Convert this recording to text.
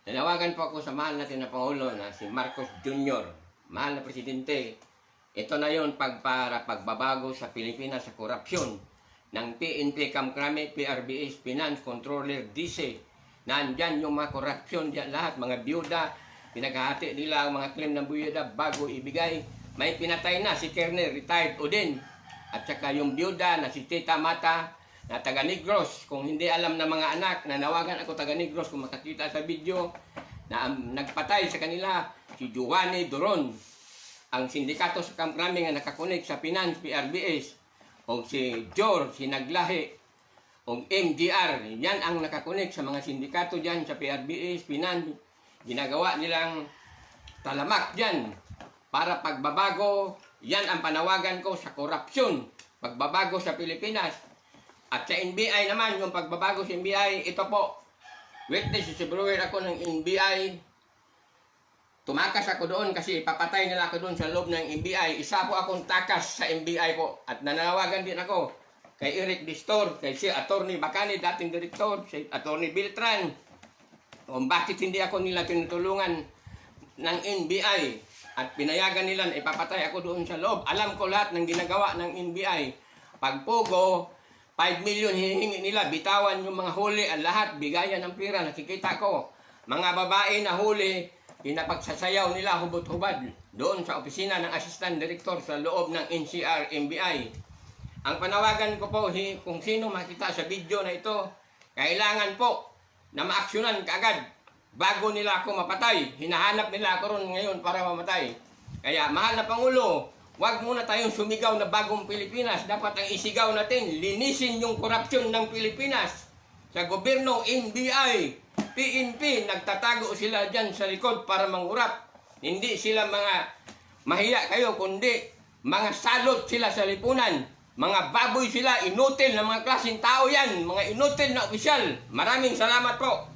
Nanawagan po ako sa mahal natin na Pangulo na si Marcos Jr., mahal na Presidente. Ito na yon para pagbabago sa Pilipinas sa korupsyon ng PNP, Kamkrame, PRBS, Finance Controller, DC. Nandyan yung mga korupsyon dyan lahat, mga byuda, pinaghahati nila ang mga claim ng byuda bago ibigay. May pinatay na si Kerner, retired o din. At saka yung byuda na si Tita Mata, na taga Negros. Kung hindi alam ng mga anak, nanawagan ako taga Negros kung makakita sa video na nagpatay sa kanila si Giovanni Doron, ang sindikato sa Kamkrame nga nakakonek sa Finance, PRBS, o si Jor, si Naglahi, o MDR. Yan ang nakakonek sa mga sindikato dyan sa PRBS, Finance. Ginagawa nilang talamak dyan para pagbabago. Yan ang panawagan ko sa korupsyon, pagbabago sa Pilipinas. At sa NBI naman, yung pagbabago sa NBI, ito po, witness, sibruwer ako ng NBI. Tumakas ako doon kasi ipapatay nila ako doon sa loob ng NBI. Isa po akong takas sa NBI po. At nananawagan din ako kay Eric Distor, kay si Attorney Bacani, dating direktor, si Attorney Beltran, kung bakit hindi ako nila tinutulungan ng NBI. At pinayagan nila na ipapatay ako doon sa loob. Alam ko lahat ng ginagawa ng NBI. Pagpugo, 5 million hinihingi nila, bitawan yung mga huli, ang lahat, bigayan ng pira, nakikita ko. Mga babae na huli, pinapagsasayaw nila hubot-hubad doon sa opisina ng Assistant Director sa loob ng NCR, NBI. Ang panawagan ko po, kung sino makita sa video na ito, kailangan po na maaksyonan kaagad bago nila ako mapatay. Hinahanap nila ako ron ngayon para mamatay. Kaya, mahal na Pangulo, huwag muna tayong sumigaw na bagong Pilipinas. Dapat ang isigaw natin, linisin yung korupsyon ng Pilipinas. Sa gobyerno, NBI, PNP, nagtatago sila dyan sa likod para mangurap. Hindi sila mga mahiya kayo, kundi mga salot sila sa lipunan. Mga baboy sila, inutil na mga klaseng tao yan. Mga inutil na opisyal. Maraming salamat po.